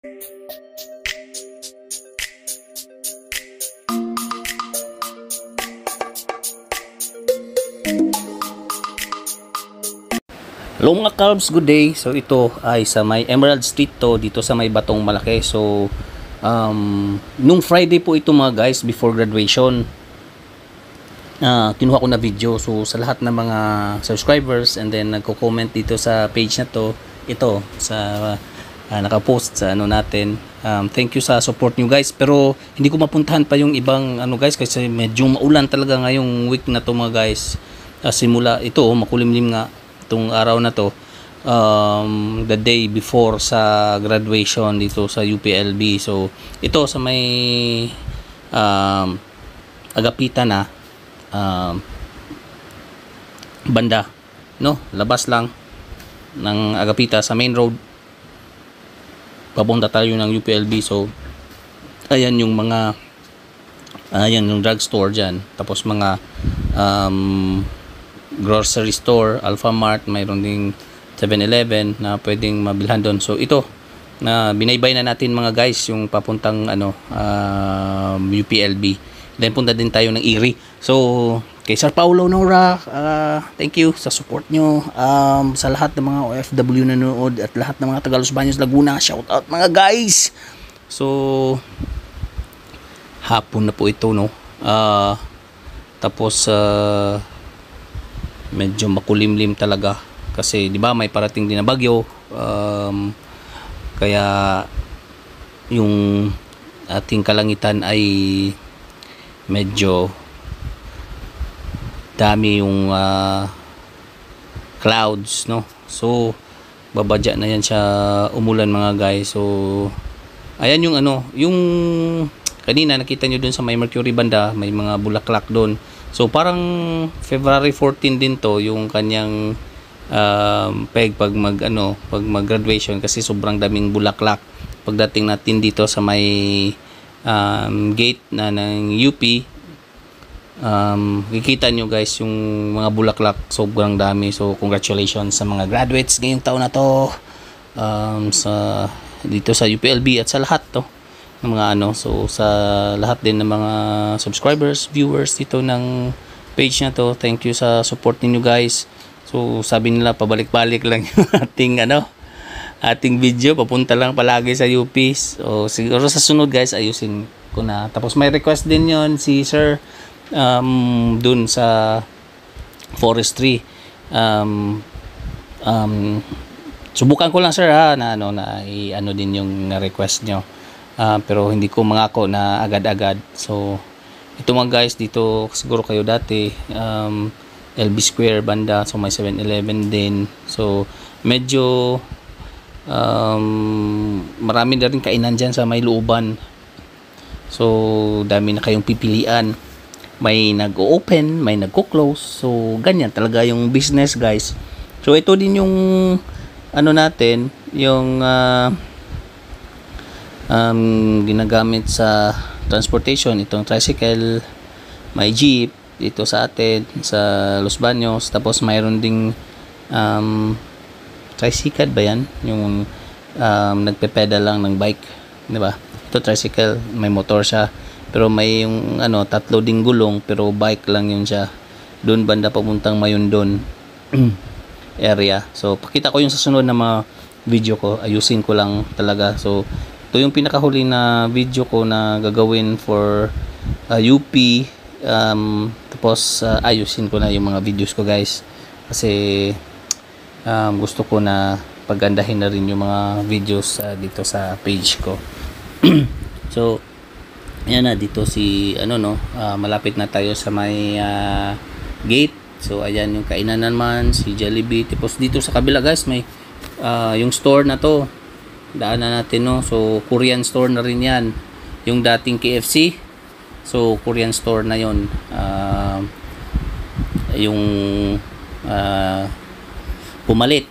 Hello mga Carbs, good day. So ito ay sa may Emerald Street to, dito sa may Batong Malaki. So nung Friday po ito mga guys, before graduation, kinuha ko na video. So sa lahat ng mga subscribers and then nagko-comment dito sa page na to, ito sa nakapost sa ano natin, thank you sa support nyo guys. Pero hindi ko mapuntahan pa yung ibang ano guys, kasi medyo maulan talaga ngayong week na to mga guys. Simula ito, makulimlim nga itong araw na to, the day before sa graduation dito sa UPLB. So ito sa may Agapita na banda, no, labas lang ng Agapita sa main road, papunta tayo ng UPLB. So ayan yung mga ayan yung drugstore dyan, tapos mga grocery store, Alpha Mart, mayroon ding 7-Eleven na pwedeng mabilhan doon. So ito na binaybay na natin mga guys, yung papuntang ano UPLB. Then punta din tayo ng Erie. So kay Sir Paulo Nora, thank you sa support nyo. Sa lahat ng mga OFW na nanood at lahat ng mga taga Los Baños, Laguna, shout out mga guys. So hapon na po ito, no. Tapos medyo makulimlim talaga kasi di ba may parating din na bagyo, kaya yung ating kalangitan ay medyo dami yung clouds, no. So babadya na yan siya umulan mga guys. So ayan yung ano, yung kanina nakita nyo dun sa may Mercury banda, may mga bulaklak dun. So parang February 14 din to yung kanyang pag mag graduation, kasi sobrang daming bulaklak. Pagdating natin dito sa may gate na ng UP, kikita nyo guys yung mga bulaklak, sobrang dami. So congratulations sa mga graduates ngayong taon na to, sa dito sa UPLB at sa lahat to ng mga ano. So sa lahat din ng mga subscribers, viewers dito ng page na to, thank you sa support ninyo guys. So sabi nila pabalik-balik lang yung ating video, papunta lang palagi sa UP. So siguro sa sunod guys ayusin ko na. Tapos may request din yon si Sir dun sa forestry. Subukan ko lang sir na i-ano din yung request nyo. Pero hindi ko mangako na agad-agad. So ito mga guys, dito siguro kayo dati, LB Square banda, so may 7-Eleven din. So medyo marami na rin kainan dyan sa may looban. So dami na kayong pipilian, may nag-open, may nagko-close. So ganyan talaga yung business guys. So ito din yung ano natin, yung ginagamit sa transportation, itong tricycle, may jeep dito sa atin sa Los Baños. Tapos mayroon ding tricycle ba yan, yung nagpe-pedal lang ng bike, di ba? Ito tricycle, may motor siya, pero may yung tatlo ding gulong, pero bike lang yun siya. Doon banda papuntang Mayundon area. So pakita ko yung sa sunod na mga video ko, ayusin ko lang talaga. So ito yung pinakahuli na video ko na gagawin for UP. Tapos ayusin ko na yung mga videos ko guys, kasi gusto ko na pagandahin na rin yung mga videos dito sa page ko. So ayan na, dito si malapit na tayo sa may gate. So ayan yung kainan naman, si Jollibee. Tapos dito sa kabila guys may yung store na to, daanan natin, no. So Korean store na rin yan, yung dating KFC. So Korean store na yon, yung pumalit.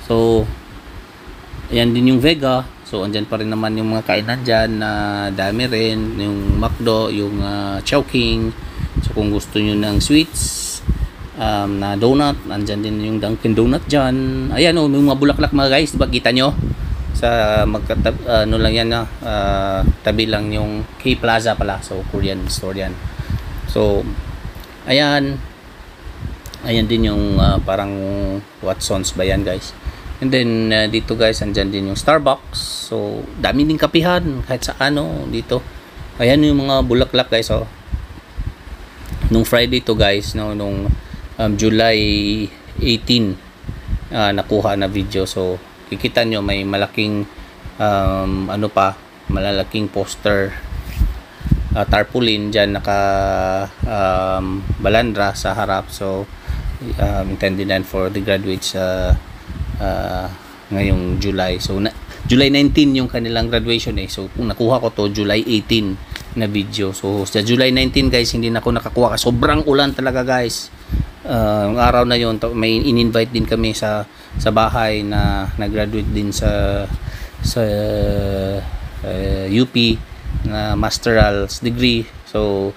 So ayan din yung Vega. So andyan pa rin naman yung mga kainan dyan na dami rin, yung McDo, yung Chowking. So kung gusto nyo ng sweets, na donut, andyan din yung Dunkin Donut dyan. Ayan yung mga bulaklak mga guys, diba kita nyo? sa ano lang yan na tabi lang yung K Plaza pala, so Korean store yan. So ayan din yung parang Watsons ba yan guys. And then dito guys andyan din yung Starbucks, so dami din kapihan kahit sa ano dito. Ayan yung mga bulaklak guys, oh. Nung Friday to guys, no, nung July 18 nakuha na video. So kikita nyo may malaking malalaking poster, tarpaulin dyan naka balandra sa harap. So intended for the graduates ngayong July. So July 19 yung kanilang graduation So kung nakuha ko to July 18 na video. So sa July 19 guys hindi na ako nakakuha kasi sobrang ulan talaga guys. Yung araw na yon may in-invite din kami sa bahay na nag-graduate din sa UP na masterals degree. So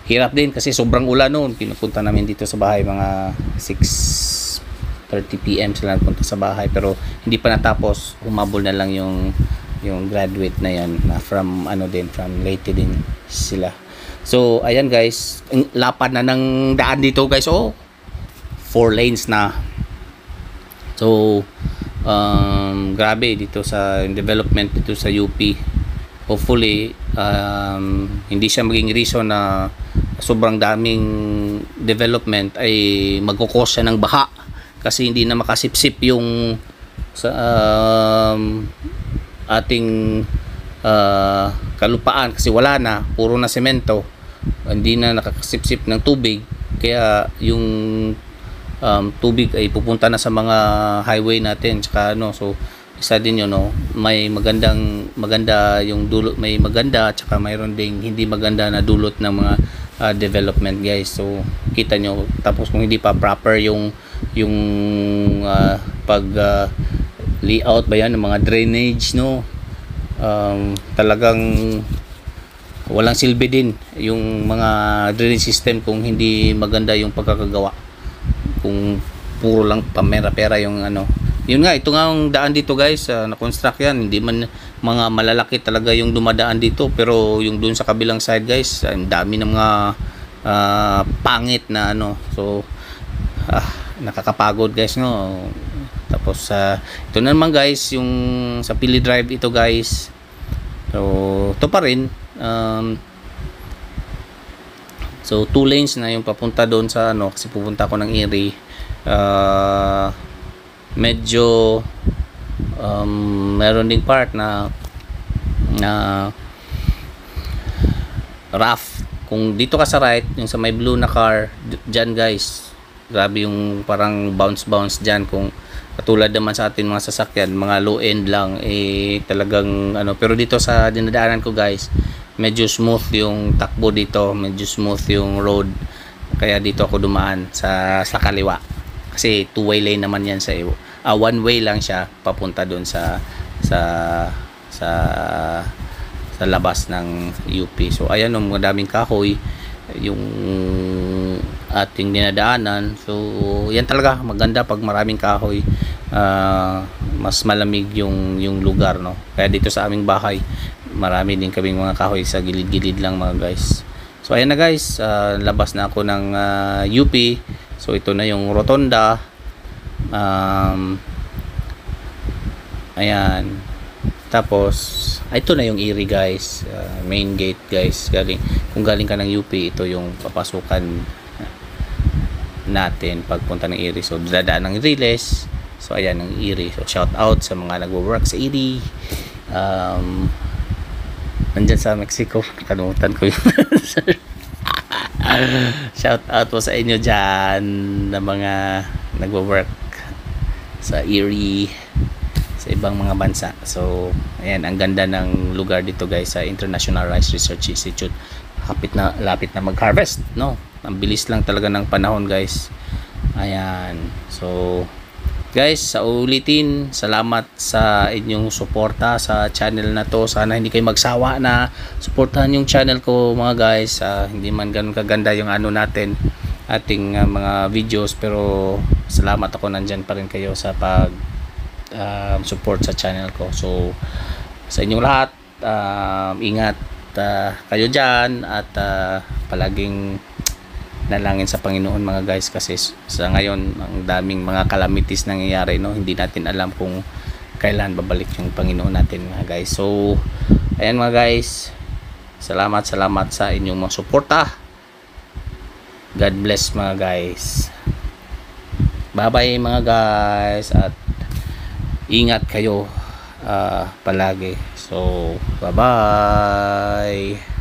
hirap din kasi sobrang ulan noon. Pinupunta namin dito sa bahay mga 6:30 PM sila nagpunta sa bahay, pero hindi pa natapos. Humabol na lang yung graduate na yan na from Leyte din sila. So ayan guys, lapad na ng daan dito guys. 4 lanes na. So grabe dito sa development dito sa UP. Hopefully hindi siya maging reason na sobrang daming development ay magkukos siya ng baha kasi hindi na makasipsip yung sa ating kalupaan kasi wala na, puro na semento, hindi na nakakasipsip ng tubig, kaya yung tubig ay pupunta na sa mga highway natin tsaka so isa din yun may maganda yung dulot, may maganda tsaka mayroon ding hindi maganda na dulot ng mga development guys. So kita nyo, tapos kung hindi pa proper yung pag layout ba yan ng mga drainage talagang walang silbi din yung mga drainage system kung hindi maganda yung pagkakagawa, kung puro lang pamera-pera yung yun nga, ito nga ang daan dito guys, na-construct yan, hindi man mga malalaki talaga yung dumadaan dito, pero yung dun sa kabilang side guys, ang dami ng mga pangit na so nakakapagod guys Tapos ito na naman guys yung sa Pili Drive ito guys. So ito pa rin so 2 lanes na yung papunta doon sa kasi pupunta ako ng Erie. Medyo meron ding part na rough. Kung dito ka sa right, yung sa may blue na car dyan guys, grabe yung parang bounce dyan. Kung katulad naman sa atin mga sasakyan, mga low end lang talagang pero dito sa dinadaanan ko guys, medyo smooth yung takbo dito, medyo smooth yung road, kaya dito ako dumaan sa kaliwa kasi 2-way lane naman yan sa 1-way lang siya papunta doon sa labas ng UP. So ayan mga daming kahoy yung ating dinadaanan. So yan talaga maganda pag maraming kahoy, mas malamig yung lugar kaya dito sa aming bahay marami din kaming mga kahoy sa gilid-gilid lang mga guys. So ayan na guys, labas na ako ng UP. So ito na yung rotonda. Ayan. Tapos ito na yung Erie guys, main gate guys. Kung galing ka ng UP, ito yung papasukan natin pagpunta ng Erie. So dadaan ng Riles. So ayan ang Erie. So shout out sa mga nagwo-work sa Erie. Nandyan sa Mexico, kalimutan ko yun. Shout out po sa inyo dyan na mga nagwo-work sa Erie, sa ibang mga bansa. So ayan, ang ganda ng lugar dito guys, sa International Rice Research Institute. Lapit na mag-harvest ang bilis lang talaga ng panahon guys. Ayan, so guys, sa ulitin, salamat sa inyong suporta sa channel na to. Sana hindi kayo magsawa na suportahan yung channel ko mga guys. Hindi man ganun kaganda yung natin, ating mga videos, pero salamat ako, nandyan pa rin kayo sa pag support sa channel ko. So sa inyong lahat, ingat kayo dyan at palaging nalangin sa Panginoon mga guys, kasi sa ngayon ang daming mga calamities nangyayari, no? Hindi natin alam kung kailan babalik yung Panginoon natin mga guys. So ayan mga guys, salamat sa inyong mga suporta. God bless mga guys. Bye bye mga guys, at ingat kayo palagi. So bye bye.